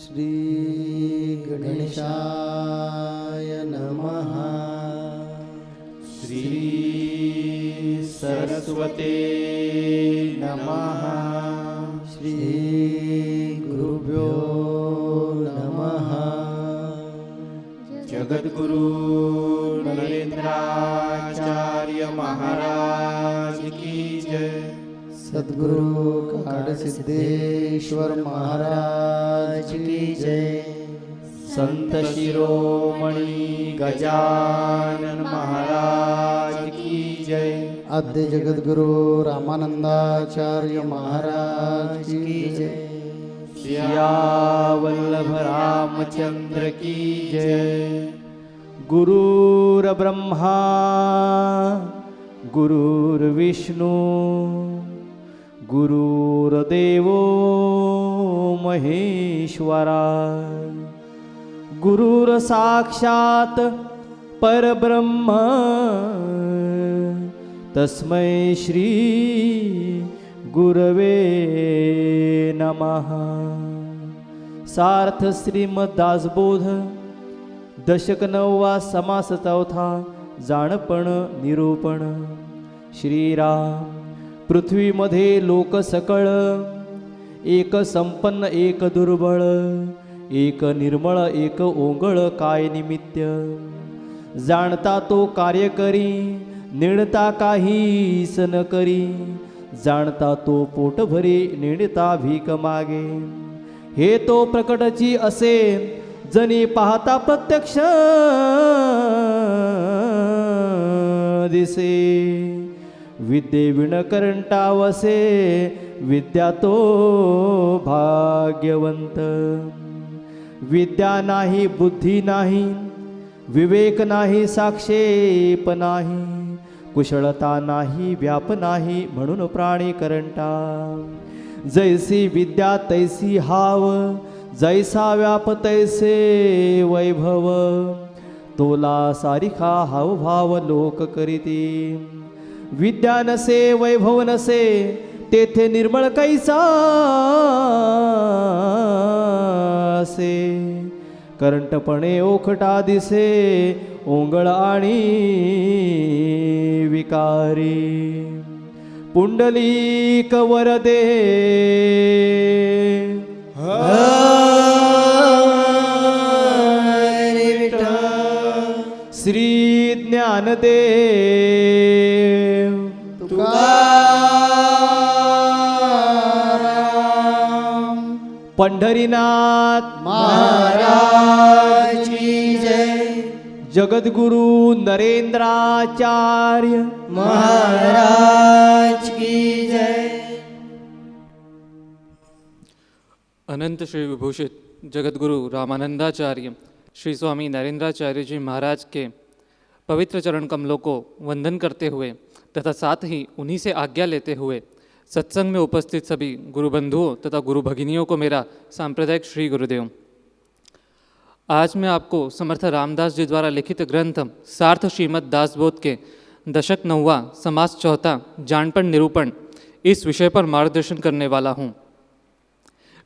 श्री गणेशाय नमः। श्री सरस्वते नमः। श्री गुरुभ्यो नमः। जगद्गुरु नरेंद्राचार्य महाराज की जय। सद्गुरु काडसिद्धेश्वर महाराज की जय। संत शिरोमणि गजानन महाराज की जय। आद्य जगद्गुरु रामानंदाचार्य महाराज की जय। सियावल्लभ रामचंद्र की जय। गुरुर्ब्रह्मा गुरुर्विष्णु गुरुर्देवो महेश्वरा। गुरुर्साक्षात् परब्रह्म तस्मै श्री गुरवे नमः। सार्थ श्रीमद दासबोध दशक 9वा समास 4था जाणपण निरूपण। श्रीराम पृथ्वीमध्ये लोक सकळ, एक संपन्न एक दुर्बळ, एक निर्मळ एक ओंगळ काय निमित्त। जाणता तो कार्य करी, निडता काहीस न करी, जाणता तो पोट भरी, निडता भीक मागे। हे तो प्रकटची असे, जनी पाहता प्रत्यक्ष दिसे। विद्ये विण करंटा वसे, विद्या तो भाग्यवंत। विद्या नाही बुद्धी नाही, विवेक नाही साक्षेप नाही, कुशलता नाही व्याप नाही, म्हणून प्राणी करंटा। जैसी विद्या तैसी हाव, जैसा व्याप तैसे वैभव। तोला सारिखा हावभाव लोक करीती। विद्या नसे वैभव नसे, तेथे निर्मळ कैसा असे। करंटपणे ओखटा दिसे, ओंगळ आणि विकारी। पुंडलीक वरदे श्री ज्ञानदेव तुकाराम पंढरीनाथ महाराज की जय। जगद्गुरु नरेंद्राचार्य महाराज की जय। अनंत श्री विभूषित जगद्गुरु रामानंदाचार्य श्री स्वामी नरेंद्राचार्य जी महाराज के पवित्र चरण कमलों को वंदन करते हुए तथा साथ ही उन्हीं से आज्ञा लेते हुए सत्संग में उपस्थित सभी गुरु बंधुओं तथा गुरु भगिनियों को मेरा सांप्रदायिक श्री गुरुदेव। आज मैं आपको समर्थ रामदास जी द्वारा लिखित ग्रंथ सार्थ श्रीमद दासबोध के दशक 9वां समास 4था जाणपण निरूपण इस विषय पर मार्गदर्शन करने वाला हूँ।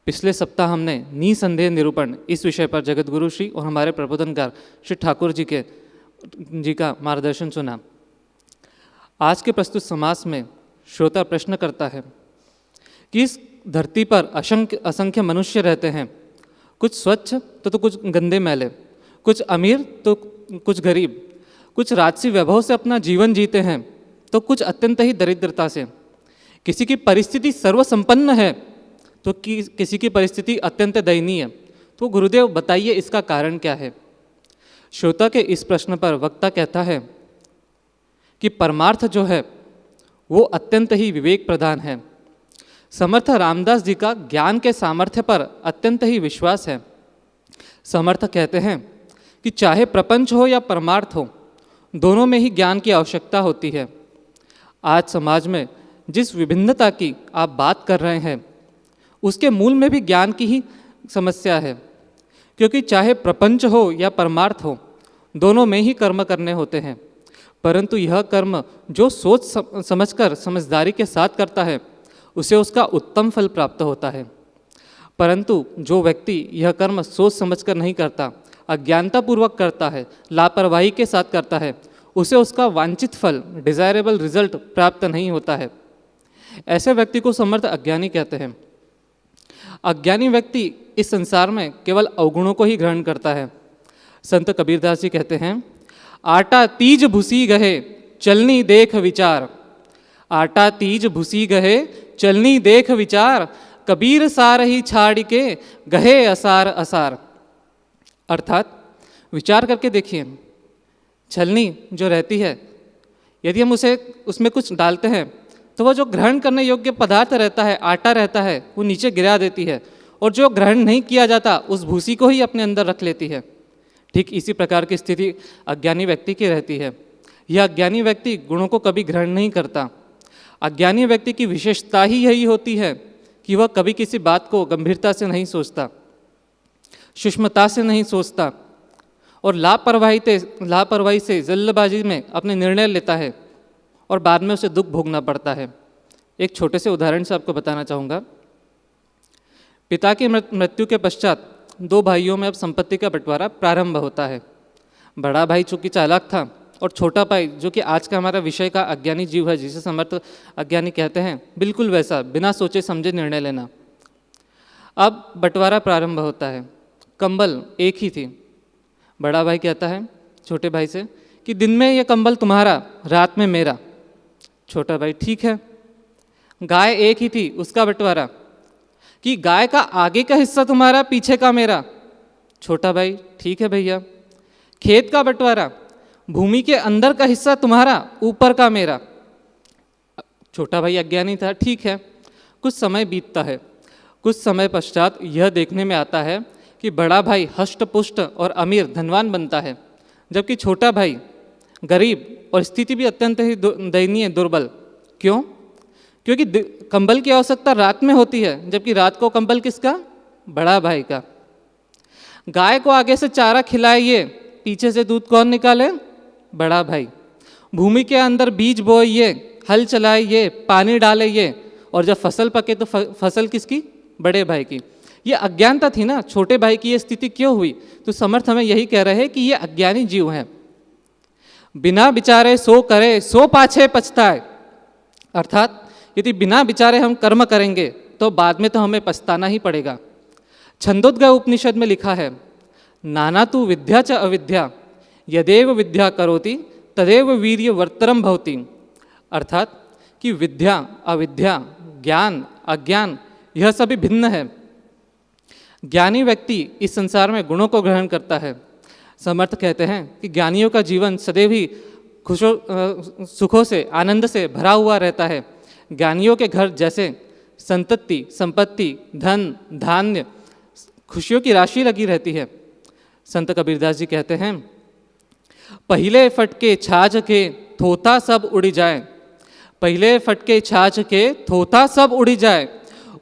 पिछले सप्ताह हमने निसंदेह निरूपण इस विषय पर जगतगुरु श्री और हमारे प्रबोधनकार श्री ठाकुर जी का मार्गदर्शन सुना। आज के प्रस्तुत समास में श्रोता प्रश्न करता है कि इस धरती पर असंख्य मनुष्य रहते हैं, कुछ स्वच्छ तो कुछ गंदे मैले, कुछ अमीर तो कुछ गरीब, कुछ राजसी वैभव से अपना जीवन जीते हैं तो कुछ अत्यंत ही दरिद्रता से। किसी की परिस्थिति सर्वसंपन्न है तो किसी की परिस्थिति अत्यंत दयनीय है। तो गुरुदेव बताइए इसका कारण क्या है। श्रोता के इस प्रश्न पर वक्ता कहता है कि परमार्थ जो है वो अत्यंत ही विवेक प्रधान है। समर्थ रामदास जी का ज्ञान के सामर्थ्य पर अत्यंत ही विश्वास है। समर्थ कहते हैं कि चाहे प्रपंच हो या परमार्थ हो, दोनों में ही ज्ञान की आवश्यकता होती है। आज समाज में जिस विभिन्नता की आप बात कर रहे हैं उसके मूल में भी ज्ञान की ही समस्या है, क्योंकि चाहे प्रपंच हो या परमार्थ हो, दोनों में ही कर्म करने होते हैं, परंतु यह कर्म जो सोच समझकर समझदारी के साथ करता है उसे उसका उत्तम फल प्राप्त होता है। परंतु जो व्यक्ति यह कर्म सोच समझकर नहीं करता, अज्ञानतापूर्वक करता है, लापरवाही के साथ करता है, उसे उसका वांछित फल, डिजायरेबल रिजल्ट प्राप्त नहीं होता है। ऐसे व्यक्ति को समर्थ अज्ञानी कहते हैं। अज्ञानी व्यक्ति इस संसार में केवल अवगुणों को ही ग्रहण करता है। संत कबीरदास जी कहते हैं, आटा तीज भूसी गहे चलनी देख विचार। आटा तीज भूसी गहे चलनी देख विचार, कबीर सार ही छाड़ के गहे असार असार। अर्थात विचार करके देखिए, छलनी जो रहती है, यदि हम उसमें कुछ डालते हैं तो वह जो ग्रहण करने योग्य पदार्थ रहता है, आटा रहता है, वो नीचे गिरा देती है, और जो ग्रहण नहीं किया जाता उस भूसी को ही अपने अंदर रख लेती है। ठीक इसी प्रकार की स्थिति अज्ञानी व्यक्ति की रहती है। यह अज्ञानी व्यक्ति गुणों को कभी ग्रहण नहीं करता। अज्ञानी व्यक्ति की विशेषता ही यही होती है कि वह कभी किसी बात को गंभीरता से नहीं सोचता, सूक्ष्मता से नहीं सोचता, और लापरवाही से जल्दबाजी में अपने निर्णय लेता है और बाद में उसे दुख भोगना पड़ता है। एक छोटे से उदाहरण से आपको बताना चाहूँगा। पिता की मृत्यु के पश्चात दो भाइयों में अब संपत्ति का बंटवारा प्रारंभ होता है। बड़ा भाई चूँकि चालाक था, और छोटा भाई जो कि आज का हमारा विषय का अज्ञानी जीव है, जिसे समर्थ अज्ञानी कहते हैं, बिल्कुल वैसा, बिना सोचे समझे निर्णय लेना। अब बंटवारा प्रारंभ होता है। कंबल एक ही थी। बड़ा भाई कहता है छोटे भाई से कि दिन में ये कंबल तुम्हारा, रात में मेरा। छोटा भाई ठीक है। गाय एक ही थी, उसका बंटवारा कि गाय का आगे का हिस्सा तुम्हारा, पीछे का मेरा। छोटा भाई ठीक है भैया। खेत का बंटवारा, भूमि के अंदर का हिस्सा तुम्हारा, ऊपर का मेरा। छोटा भाई अज्ञानी था, ठीक है। कुछ समय बीतता है। कुछ समय पश्चात यह देखने में आता है कि बड़ा भाई हष्ट पुष्ट और अमीर धनवान बनता है, जबकि छोटा भाई गरीब और स्थिति भी अत्यंत ही दयनीय, दुर्बल। क्यों? क्योंकि कंबल की आवश्यकता रात में होती है, जबकि रात को कंबल किसका? बड़ा भाई का। गाय को आगे से चारा खिलाइए, पीछे से दूध कौन निकाले? बड़ा भाई। भूमि के अंदर बीज बोइए, हल चलाइए, पानी डालिए, और जब फसल पके तो फसल किसकी? बड़े भाई की। ये अज्ञानता थी ना। छोटे भाई की ये स्थिति क्यों हुई? तो समर्थ हमें यही कह रहे हैं कि ये अज्ञानी जीव हैं। बिना विचारे सो करे, सो पाछे पछताए। अर्थात यदि बिना विचारे हम कर्म करेंगे तो बाद में तो हमें पछताना ही पड़ेगा। छंदोद्गय उपनिषद में लिखा है, नाना तु विद्या च अविद्या, यदेव विद्या करोति तदेव वीर्य वर्तरम भवति। अर्थात कि विद्या, अविद्या, ज्ञान, अज्ञान, यह सभी भिन्न है। ज्ञानी व्यक्ति इस संसार में गुणों को ग्रहण करता है। समर्थ कहते हैं कि ज्ञानियों का जीवन सदैव ही सुखों से, आनंद से भरा हुआ रहता है। ज्ञानियों के घर जैसे संतति, संपत्ति, धन, धान्य, खुशियों की राशि लगी रहती है। संत कबीरदास जी कहते हैं, पहले फटके छाछ के थोथा सब उड़ी जाए। पहले फटके छाछ के थोथा सब उड़ी जाए,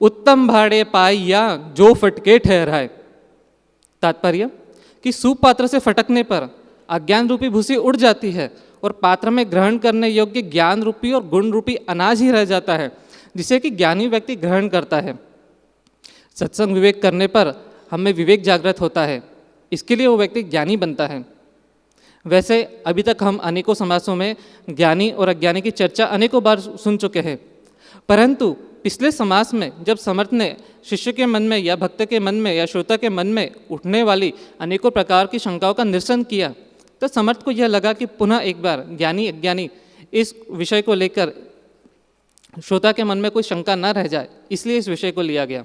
उत्तम भाड़े पाइया जो फटके ठहराए। तात्पर्य कि सूप पात्र से फटकने पर अज्ञान रूपी भूसी उड़ जाती है और पात्र में ग्रहण करने योग्य ज्ञान रूपी और गुण रूपी अनाज ही रह जाता है, जिसे कि ज्ञानी व्यक्ति ग्रहण करता है। सत्संग विवेक करने पर हमें विवेक जागृत होता है, इसके लिए वो व्यक्ति ज्ञानी बनता है। वैसे अभी तक हम अनेकों समासों में ज्ञानी और अज्ञानी की चर्चा अनेकों बार सुन चुके हैं, परंतु पिछले समास में जब समर्थ ने शिष्य के मन में या भक्त के मन में या श्रोता के मन में उठने वाली अनेकों प्रकार की शंकाओं का निरसन किया, तो समर्थ को यह लगा कि पुनः एक बार ज्ञानी अज्ञानी इस विषय को लेकर श्रोता के मन में कोई शंका न रह जाए, इसलिए इस विषय को लिया गया।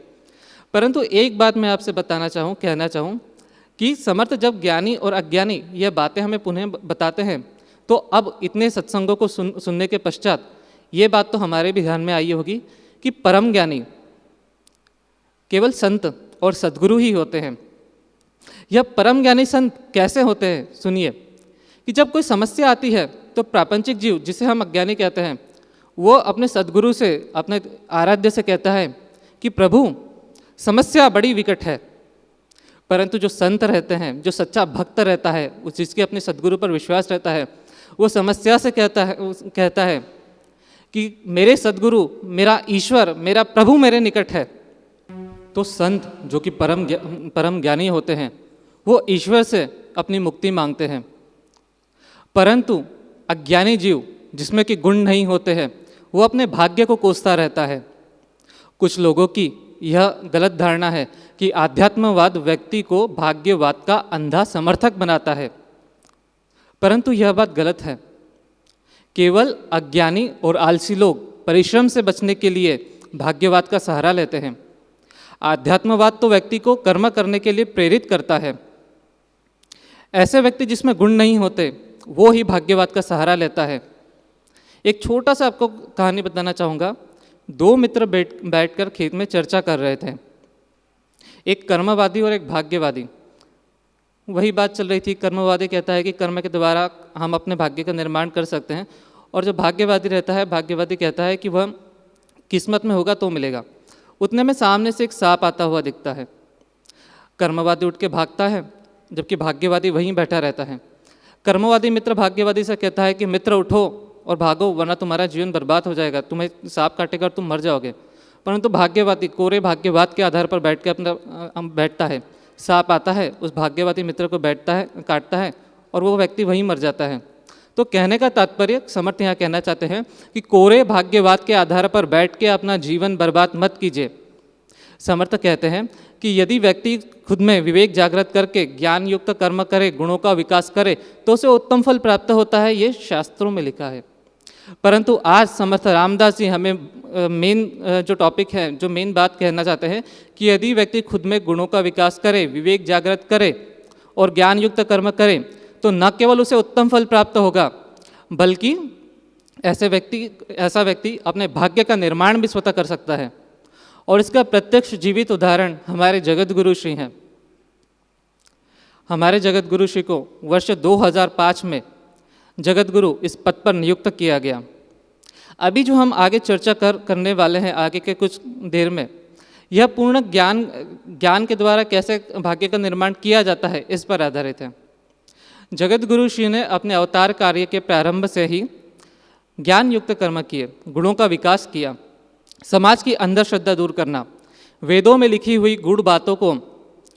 परंतु एक बात मैं आपसे कहना चाहूँ कि समर्थ जब ज्ञानी और अज्ञानी यह बातें हमें पुनः बताते हैं, तो अब इतने सत्संगों को सुनने के पश्चात ये बात तो हमारे भी ध्यान में आई होगी कि परम ज्ञानी केवल संत और सद्गुरु ही होते हैं। यह परम ज्ञानी संत कैसे होते हैं? सुनिए कि जब कोई समस्या आती है तो प्रापंचिक जीव, जिसे हम अज्ञानी कहते हैं, वो अपने सद्गुरु से, अपने आराध्य से कहता है कि प्रभु समस्या बड़ी विकट है। परंतु जो संत रहते हैं, जो सच्चा भक्त रहता है, जिसके अपने सद्गुरु पर विश्वास रहता है, वो समस्या से कहता है कि मेरे सद्गुरु, मेरा ईश्वर, मेरा प्रभु मेरे निकट है। तो संत जो कि परम ज्ञानी होते हैं वो ईश्वर से अपनी मुक्ति मांगते हैं, परंतु अज्ञानी जीव जिसमें कि गुण नहीं होते हैं वो अपने भाग्य को कोसता रहता है। कुछ लोगों की यह गलत धारणा है कि आध्यात्मवाद व्यक्ति को भाग्यवाद का अंधा समर्थक बनाता है, परंतु यह बात गलत है। केवल अज्ञानी और आलसी लोग परिश्रम से बचने के लिए भाग्यवाद का सहारा लेते हैं। आध्यात्मवाद तो व्यक्ति को कर्म करने के लिए प्रेरित करता है। ऐसे व्यक्ति जिसमें गुण नहीं होते वो ही भाग्यवाद का सहारा लेता है। एक छोटा सा आपको कहानी बताना चाहूँगा। दो मित्र बैठकर खेत में चर्चा कर रहे थे, एक कर्मवादी और एक भाग्यवादी। वही बात चल रही थी। कर्मवादी कहता है कि कर्म के द्वारा हम अपने भाग्य का निर्माण कर सकते हैं, और जो भाग्यवादी रहता है, भाग्यवादी कहता है कि वह किस्मत में होगा तो मिलेगा। उतने में सामने से एक सांप आता हुआ दिखता है। कर्मवादी उठ के भागता है, जबकि भाग्यवादी वहीं बैठा रहता है। कर्मवादी मित्र भाग्यवादी से कहता है कि मित्र उठो और भागो, वरना तुम्हारा जीवन बर्बाद हो जाएगा, तुम्हें सांप काटेगा और तुम मर जाओगे। परंतु भाग्यवादी कोरे भाग्यवाद के आधार पर बैठ के अपना बैठता है। सांप आता है, उस भाग्यवादी मित्र को काटता है और वो व्यक्ति वहीं मर जाता है। तो कहने का तात्पर्य समर्थ यहाँ कहना चाहते हैं कि कोरे भाग्यवाद के आधार पर बैठ के अपना जीवन बर्बाद मत कीजिए। समर्थ कहते हैं कि यदि व्यक्ति खुद में विवेक जागृत करके ज्ञान युक्त कर्म करे, गुणों का विकास करे, तो उसे उत्तम फल प्राप्त होता है। ये शास्त्रों में लिखा है। परंतु आज समर्थ रामदास जी हमें मेन जो टॉपिक है, जो मेन बात कहना चाहते हैं कि यदि व्यक्ति खुद में गुणों का विकास करे, विवेक जागृत करे और ज्ञान युक्त कर्म करे, तो न केवल उसे उत्तम फल प्राप्त होगा, बल्कि ऐसा व्यक्ति अपने भाग्य का निर्माण भी स्वतः कर सकता है। और इसका प्रत्यक्ष जीवित उदाहरण हमारे जगत गुरु श्री हैं। हमारे जगत गुरु श्री को वर्ष 2005 में जगत गुरु इस पद पर नियुक्त किया गया। अभी जो हम आगे चर्चा करने वाले हैं आगे के कुछ देर में, यह पूर्ण ज्ञान के द्वारा कैसे भाग्य का निर्माण किया जाता है इस पर आधारित है। जगत गुरु श्री ने अपने अवतार कार्य के प्रारंभ से ही ज्ञान युक्त कर्म किए, गुणों का विकास किया, समाज की अंधश्रद्धा दूर करना, वेदों में लिखी हुई गूढ़ बातों को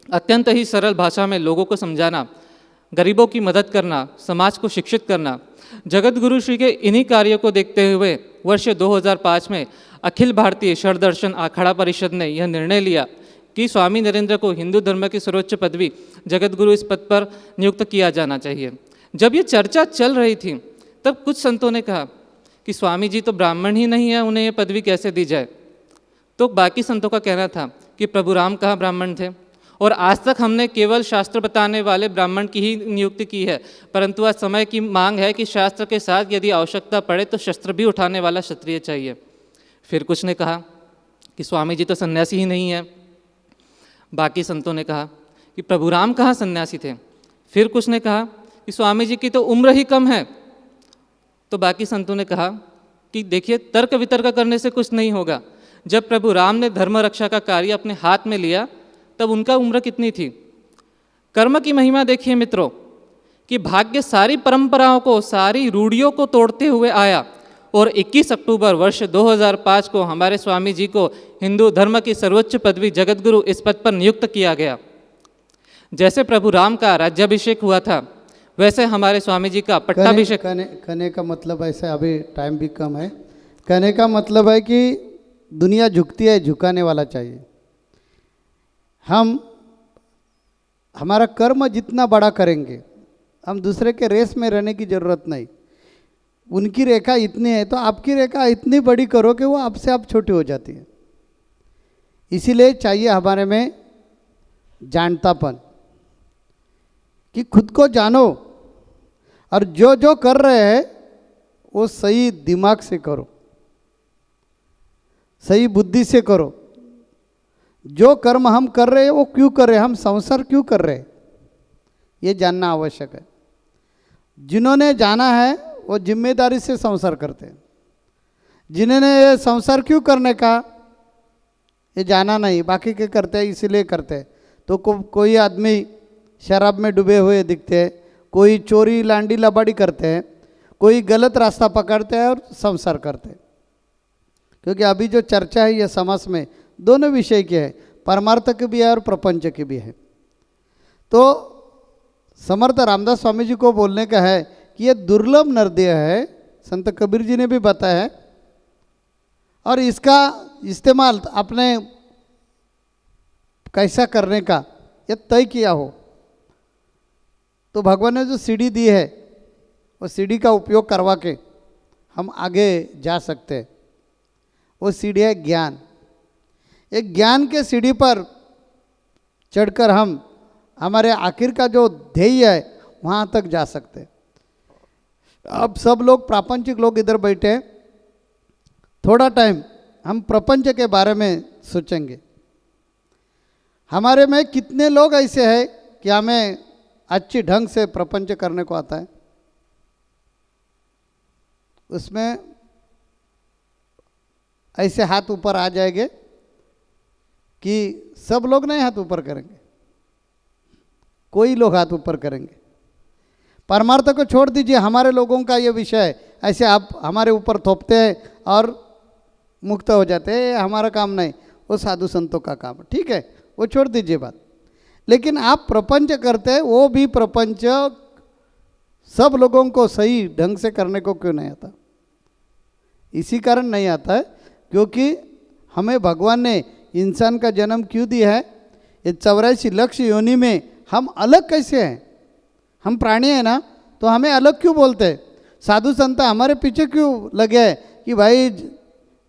अत्यंत ही सरल भाषा में लोगों को समझाना, गरीबों की मदद करना, समाज को शिक्षित करना। जगत गुरु श्री के इन्हीं कार्यों को देखते हुए वर्ष 2005 में अखिल भारतीय शरदर्शन अखाड़ा परिषद ने यह निर्णय लिया कि स्वामी नरेंद्र को हिंदू धर्म की सर्वोच्च पदवी जगत गुरु इस पद पर नियुक्त किया जाना चाहिए। जब ये चर्चा चल रही थी तब कुछ संतों ने कहा कि स्वामी जी तो ब्राह्मण ही नहीं है, उन्हें ये पदवी कैसे दी जाए। तो बाकी संतों का कहना था कि प्रभु राम कहाँ ब्राह्मण थे, और आज तक हमने केवल शास्त्र बताने वाले ब्राह्मण की ही नियुक्ति की है, परंतु आज समय की मांग है कि शास्त्र के साथ यदि आवश्यकता पड़े तो शस्त्र भी उठाने वाला क्षत्रिय चाहिए। फिर कुछ ने कहा कि स्वामी जी तो सन्यासी ही नहीं है। बाकी संतों ने कहा कि प्रभु राम कहाँ सन्यासी थे। फिर कुछ ने कहा कि स्वामी जी की तो उम्र ही कम है। तो बाकी संतों ने कहा कि देखिए, तर्क वितर्क करने से कुछ नहीं होगा। जब प्रभु राम ने धर्म रक्षा का कार्य अपने हाथ में लिया तब उनका उम्र कितनी थी। कर्म की महिमा देखिए मित्रों, कि भाग्य सारी परंपराओं को, सारी रूढ़ियों को तोड़ते हुए आया और 21 अक्टूबर वर्ष 2005 को हमारे स्वामी जी को हिंदू धर्म की सर्वोच्च पदवी जगत गुरु इस पद पर नियुक्त किया गया। जैसे प्रभु राम का राज्याभिषेक हुआ था, वैसे हमारे स्वामी जी का पट्टाभिषेक। कहने का मतलब ऐसा, अभी टाइम भी कम है, कहने का मतलब है कि दुनिया झुकती है, झुकाने वाला चाहिए। हमारा कर्म जितना बड़ा करेंगे, हम दूसरे के रेस में रहने की ज़रूरत नहीं। उनकी रेखा इतनी है तो आपकी रेखा इतनी बड़ी करो कि वो आपसे आप छोटी हो जाती है। इसीलिए चाहिए हमारे में जानतापन, कि खुद को जानो और जो जो कर रहे हैं वो सही दिमाग से करो, सही बुद्धि से करो। जो कर्म हम कर रहे हैं वो क्यों कर रहे हैं, हम संसार क्यों कर रहे हैं, ये जानना आवश्यक है। जिन्होंने जाना है वो जिम्मेदारी से संसार करते हैं। जिन्होंने ये संसार क्यों करने का ये जाना नहीं, बाकी के करते हैं इसीलिए करते हैं। तो कोई आदमी शराब में डूबे हुए दिखते हैं, कोई चोरी लांडी लबाड़ी करते हैं, कोई गलत रास्ता पकड़ते हैं और संसार करते हैं। क्योंकि अभी जो चर्चा है ये समाज में दोनों विषय की है। परमार्थ की भी है और प्रपंच की भी है। तो समर्थ रामदास स्वामी जी को बोलने का है कि ये दुर्लभ नृत्य है, संत कबीर जी ने भी बताया है, और इसका इस्तेमाल आपने कैसा करने का ये तय किया हो तो भगवान ने जो सीढ़ी दी है वो सीढ़ी का उपयोग करवा के हम आगे जा सकते हैं। वो सीढ़ी है ज्ञान। एक ज्ञान के सीढ़ी पर चढ़कर हम हमारे आखिर का जो ध्येय है वहाँ तक जा सकते हैं। अब सब लोग प्रापंचिक लोग इधर बैठे हैं, थोड़ा टाइम हम प्रपंच के बारे में सोचेंगे। हमारे में कितने लोग ऐसे हैं कि हमें अच्छी ढंग से प्रपंच करने को आता है? उसमें ऐसे हाथ ऊपर आ जाएंगे कि सब लोग नहीं हाथ ऊपर करेंगे, कोई लोग हाथ ऊपर करेंगे। परमार्थ को छोड़ दीजिए, हमारे लोगों का ये विषय ऐसे आप हमारे ऊपर थोपते हैं और मुक्त हो जाते हैं, हमारा काम नहीं, वो साधु संतों का काम है, ठीक है, वो छोड़ दीजिए बात। लेकिन आप प्रपंच करते हैं, वो भी प्रपंच सब लोगों को सही ढंग से करने को क्यों नहीं आता? इसी कारण नहीं आता है क्योंकि हमें भगवान ने इंसान का जन्म क्यों दिया है? ये 84 लाख योनि में हम अलग कैसे हैं? हम प्राणी हैं ना, तो हमें अलग क्यों बोलते हैं? साधु संत हमारे पीछे क्यों लगे हैं कि भाई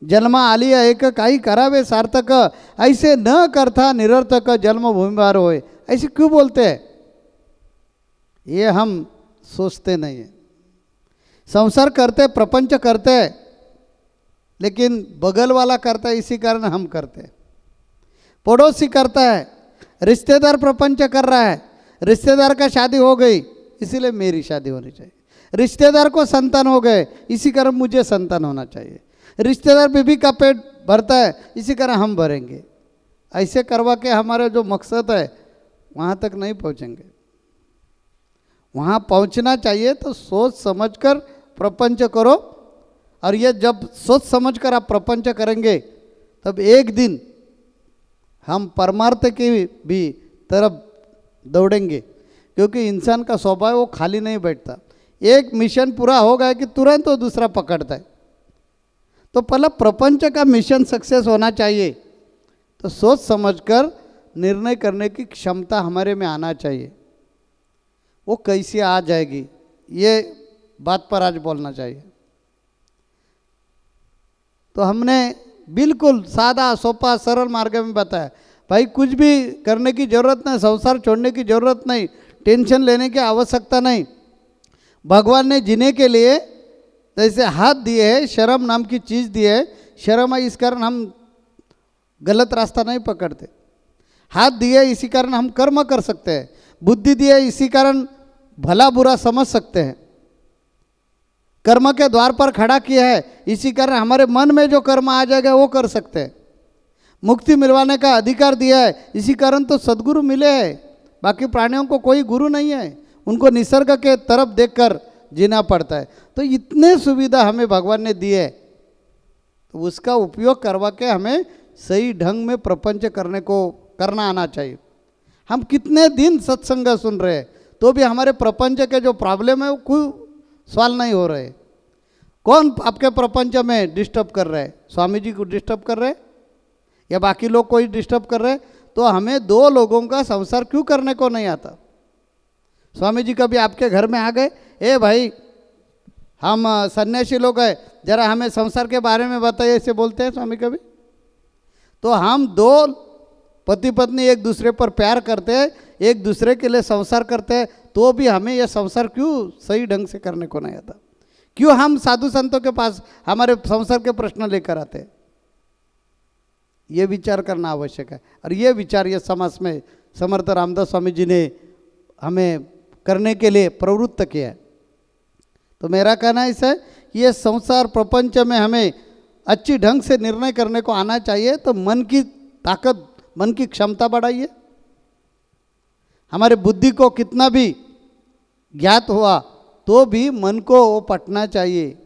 जन्म आलिया एक काही करावे सार्थक, ऐसे न करता निरर्थक जन्म भूमिभार होए, ऐसे क्यों बोलते हैं? ये हम सोचते नहीं है। संसार करते, प्रपंच करते, लेकिन बगल वाला करता है इसी कारण हम करते हैं। पड़ोसी करता है, रिश्तेदार प्रपंच कर रहा है, रिश्तेदार का शादी हो गई इसीलिए मेरी शादी होनी चाहिए, रिश्तेदार को संतान हो गए इसी कारण मुझे संतान होना चाहिए, रिश्तेदार बीबी का पेट भरता है इसी कारण हम भरेंगे। ऐसे करवा के हमारे जो मकसद है वहाँ तक नहीं पहुँचेंगे। वहाँ पहुँचना चाहिए तो सोच समझकर प्रपंच करो, और ये जब सोच समझकर आप प्रपंच करेंगे तब एक दिन हम परमार्थ की भी तरफ दौड़ेंगे, क्योंकि इंसान का स्वभाव वो खाली नहीं बैठता। एक मिशन पूरा हो गया कि तुरंत वो दूसरा पकड़ता है। तो पहला प्रपंच का मिशन सक्सेस होना चाहिए, तो सोच समझकर निर्णय करने की क्षमता हमारे में आना चाहिए। वो कैसे आ जाएगी ये बात पर आज बोलना चाहिए। तो हमने बिल्कुल सादा सोपा सरल मार्ग में बताया, भाई कुछ भी करने की ज़रूरत नहीं, संसार छोड़ने की ज़रूरत नहीं, टेंशन लेने की आवश्यकता नहीं। भगवान ने जीने के लिए जैसे हाथ दिए है, शर्म नाम की चीज़ दी है, शर्म है इस कारण हम गलत रास्ता नहीं पकड़ते। हाथ दिए इसी कारण हम कर्म कर सकते हैं, बुद्धि दिए इसी कारण भला बुरा समझ सकते हैं, कर्म के द्वार पर खड़ा किया है इसी कारण हमारे मन में जो कर्म आ जाएगा वो कर सकते हैं, मुक्ति मिलवाने का अधिकार दिया है इसी कारण तो सद्गुरु मिले हैं। बाकी प्राणियों को कोई गुरु नहीं है, उनको निसर्ग के तरफ देखकर जीना पड़ता है। तो इतने सुविधा हमें भगवान ने दी है, तो उसका उपयोग करवा के हमें सही ढंग में प्रपंच करना आना चाहिए। हम कितने दिन सत्संग सुन रहे हैं तो भी हमारे प्रपंच के जो प्रॉब्लम है वो कोई सवाल नहीं हो रहे। कौन आपके प्रपंच में डिस्टर्ब कर रहे हैं? स्वामी जी को डिस्टर्ब कर रहे हैं या बाकी लोग कोई डिस्टर्ब कर रहे हैं? तो हमें दो लोगों का संसार क्यों करने को नहीं आता? स्वामी जी कभी आपके घर में आ गए, ए भाई हम सन्यासी लोग हैं, जरा हमें संसार के बारे में बताइए, ऐसे बोलते हैं स्वामी कभी? तो हम दो पति पत्नी एक दूसरे पर प्यार करते हैं, एक दूसरे के लिए संसार करते हैं, तो भी हमें यह संसार क्यों सही ढंग से करने को नहीं आता? क्यों हम साधु संतों के पास हमारे संसार के प्रश्न लेकर आते हैं? ये विचार करना आवश्यक है, और ये विचार ये समाज में समर्थ रामदास स्वामी जी ने हमें करने के लिए प्रवृत्त किया है। तो मेरा कहना ऐसा है कि ये संसार प्रपंच में हमें अच्छी ढंग से निर्णय करने को आना चाहिए। तो मन की ताकत, मन की क्षमता बढ़ाइए। हमारे बुद्धि को कितना भी ज्ञात हुआ तो भी मन को वो पटना चाहिए।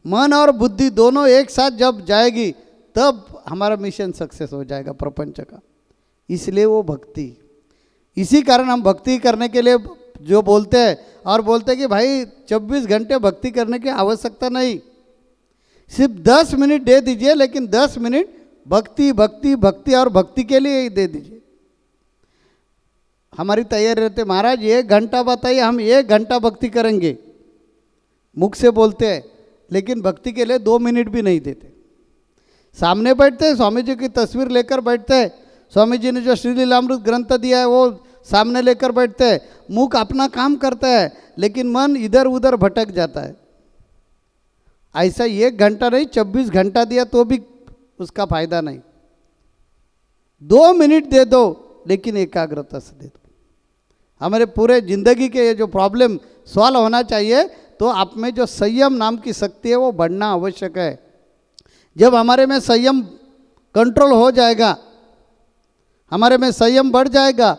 मन और बुद्धि दोनों एक साथ जब जाएगी तब हमारा मिशन सक्सेस हो जाएगा प्रपंच का। इसलिए वो भक्ति। इसी कारण हम भक्ति करने के लिए जो बोलते हैं और बोलते हैं कि भाई 24 घंटे भक्ति करने की आवश्यकता नहीं, सिर्फ 10 मिनट दे दीजिए, लेकिन 10 मिनट भक्ति भक्ति भक्ति और भक्ति के लिए ही दे दीजिए। हमारी तैयारी रहते महाराज 1 घंटा बताइए, हम 1 घंटा भक्ति करेंगे, मुख से बोलते हैं, लेकिन भक्ति के लिए 2 मिनट भी नहीं देते। सामने बैठते हैं, स्वामी जी की तस्वीर लेकर बैठते हैं, स्वामी जी ने जो श्री लीलामृत ग्रंथ दिया है वो सामने लेकर बैठते हैं, मुख अपना काम करता है, लेकिन मन इधर उधर भटक जाता है। ऐसा 1 घंटा नहीं 24 घंटा दिया तो भी उसका फायदा नहीं। 2 मिनट दे दो, लेकिन एकाग्रता से दे दो। हमारे पूरे जिंदगी के ये जो प्रॉब्लम सॉल्व होना चाहिए, तो आप में जो संयम नाम की शक्ति है वो बढ़ना आवश्यक है। जब हमारे में संयम कंट्रोल हो जाएगा, हमारे में संयम बढ़ जाएगा,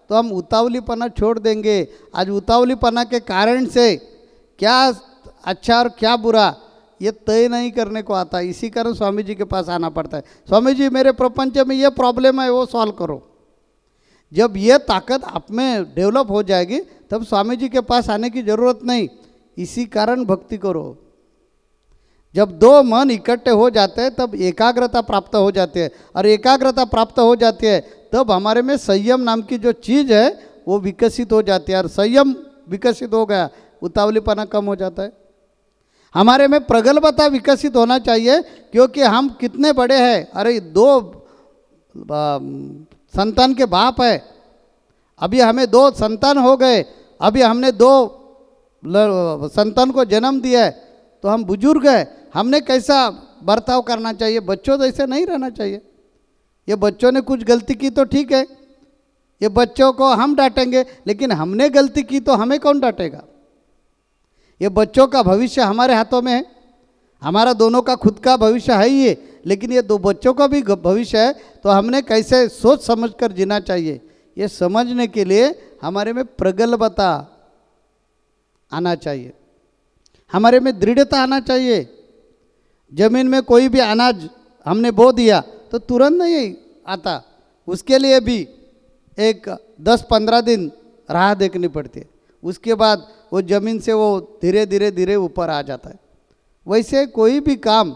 तो हम उतावलीपना छोड़ देंगे। आज उतावलीपना के कारण से क्या अच्छा और क्या बुरा ये तय नहीं करने को आता। इसी कारण स्वामी जी के पास आना पड़ता है, स्वामी जी मेरे प्रपंच में ये प्रॉब्लम है, वो सॉल्व करो। जब ये ताकत आप में डेवलप हो जाएगी, तब स्वामी जी के पास आने की ज़रूरत नहीं। इसी कारण भक्ति करो। जब 2 मन इकट्ठे हो जाते हैं, तब एकाग्रता प्राप्त हो जाती है, और एकाग्रता प्राप्त हो जाती है तब हमारे में संयम नाम की जो चीज़ है वो विकसित हो जाती है, और संयम विकसित हो गया, उतावलीपना कम हो जाता है। हमारे में प्रगल्भता विकसित होना चाहिए, क्योंकि हम कितने बड़े हैं। अरे 2 संतान के बाप है, अभी हमें 2 संतान हो गए, अभी हमने 2 संतान को जन्म दिया है, तो हम बुजुर्ग हैं, हमने कैसा बर्ताव करना चाहिए। बच्चों तो ऐसे नहीं रहना चाहिए। ये बच्चों ने कुछ गलती की तो ठीक है, ये बच्चों को हम डांटेंगे, लेकिन हमने गलती की तो हमें कौन डांटेगा। ये बच्चों का भविष्य हमारे हाथों में है, हमारा दोनों का खुद का भविष्य है ही है, लेकिन ये 2 बच्चों का भी भविष्य है, तो हमने कैसे सोच समझ कर जीना चाहिए, ये समझने के लिए हमारे में प्रगल्भता आना चाहिए, हमारे में दृढ़ता आना चाहिए। जमीन में कोई भी अनाज हमने बो दिया तो तुरंत नहीं आता, उसके लिए भी एक 10-15 दिन राह देखनी पड़ती है, उसके बाद वो ज़मीन से वो धीरे धीरे धीरे ऊपर आ जाता है। वैसे कोई भी काम,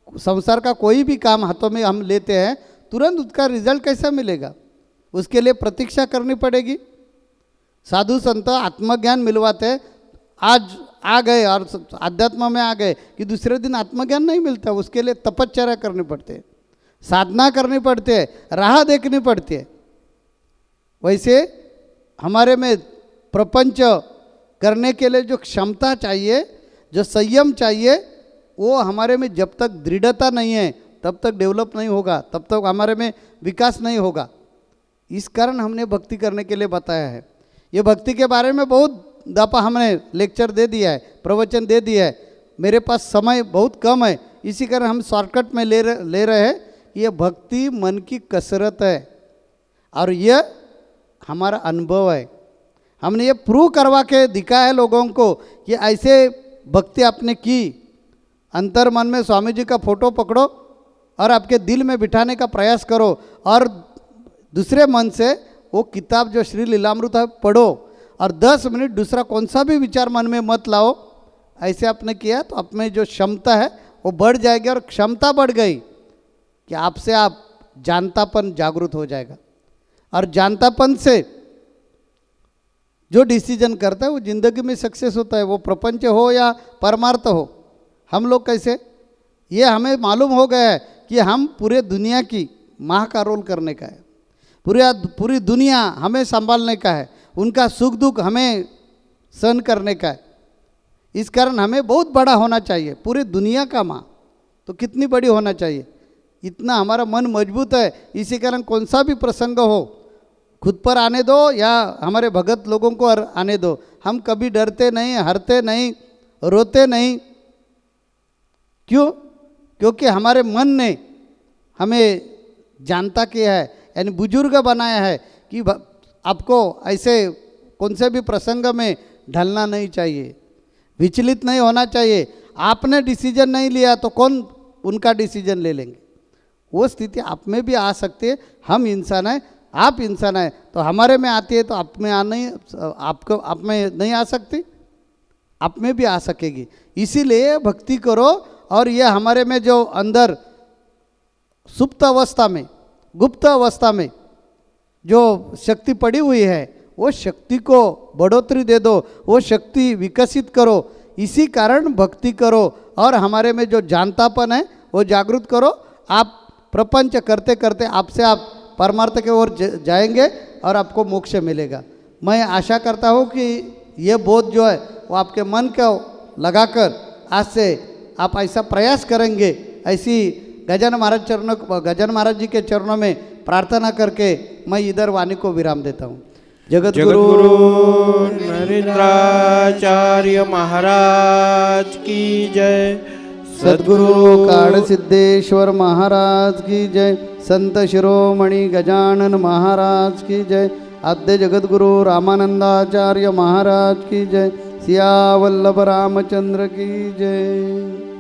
संसार का कोई भी काम हाथों में हम लेते हैं, तुरंत उसका रिजल्ट कैसा मिलेगा, उसके लिए प्रतीक्षा करनी पड़ेगी। साधु संत आत्मज्ञान मिलवाते हैं, आज आ गए और आध्यात्म में आ गए कि दूसरे दिन आत्मज्ञान नहीं मिलता, उसके लिए तपश्चर्या करनी पड़ती है, साधना करनी पड़ती है, राह देखनी पड़ती है। वैसे हमारे में प्रपंच करने के लिए जो क्षमता चाहिए, जो संयम चाहिए, वो हमारे में जब तक दृढ़ता नहीं है तब तक डेवलप नहीं होगा, तब तक हमारे में विकास नहीं होगा। इस कारण हमने भक्ति करने के लिए बताया है। ये भक्ति के बारे में बहुत दफा हमने लेक्चर दे दिया है, प्रवचन दे दिया है। मेरे पास समय बहुत कम है, इसी कारण हम शॉर्टकट में ले रहे हैं। ये भक्ति मन की कसरत है, और ये हमारा अनुभव है। हमने ये प्रूव करवा के दिखाया है लोगों को कि ऐसे भक्ति आपने की। अंतर मन में स्वामी जी का फोटो पकड़ो और आपके दिल में बिठाने का प्रयास करो, और दूसरे मन से वो किताब जो श्री लीलामृत है पढ़ो, और 10 मिनट दूसरा कौन सा भी विचार मन में मत लाओ। ऐसे आपने किया तो आप में जो क्षमता है वो बढ़ जाएगी, और क्षमता बढ़ गई कि आपसे आप जानतापन जागृत हो जाएगा, और जानतापन से जो डिसीजन करता है वो जिंदगी में सक्सेस होता है, वो प्रपंच हो या परमार्थ हो। हम लोग कैसे, ये हमें मालूम हो गया है कि हम पूरे दुनिया की माँ का रोल करने का है, पूरी दुनिया हमें संभालने का है, उनका सुख दुख हमें सहन करने का है। इस कारण हमें बहुत बड़ा होना चाहिए, पूरी दुनिया का माँ तो कितनी बड़ी होना चाहिए, इतना हमारा मन मजबूत है। इसी कारण कौन सा भी प्रसंग हो, खुद पर आने दो या हमारे भगत लोगों को आने दो, हम कभी डरते नहीं, हारते नहीं, रोते नहीं। क्यों? क्योंकि हमारे मन ने हमें जानता किया है, यानी बुजुर्ग बनाया है कि आपको ऐसे कौन से भी प्रसंग में ढलना नहीं चाहिए, विचलित नहीं होना चाहिए। आपने डिसीजन नहीं लिया तो कौन उनका डिसीजन ले लेंगे। वो स्थिति आप में भी आ सकती है। हम इंसान हैं, आप इंसान है तो हमारे में आती है तो आप में आ नहीं, आपको आप में नहीं आ सकती, आप में भी आ सकेगी। इसीलिए भक्ति करो। और ये हमारे में जो अंदर सुप्त अवस्था में, गुप्त अवस्था में जो शक्ति पड़ी हुई है, वो शक्ति को बढ़ोतरी दे दो, वो शक्ति विकसित करो। इसी कारण भक्ति करो और हमारे में जो जानतापन है वो जागृत करो। आप प्रपंच करते करते आपसे आप परमार्थ के ओर जाएंगे और आपको मोक्ष मिलेगा। मैं आशा करता हूँ कि ये बोध जो है वो आपके मन को लगाकर आज से आप ऐसा प्रयास करेंगे। ऐसी गजानन महाराज जी के चरणों में प्रार्थना करके मैं इधर वाणी को विराम देता हूँ। जगत गुरु नरेंद्राचार्य महाराज की जय। सद्गुरु काड़ सिद्धेश्वर महाराज की जय। संत शिरोमणि गजानन महाराज की जय। आद्य जगद्गुरु रामानंदाचार्य महाराज की जय। सियावल्लभ रामचंद्र की जय।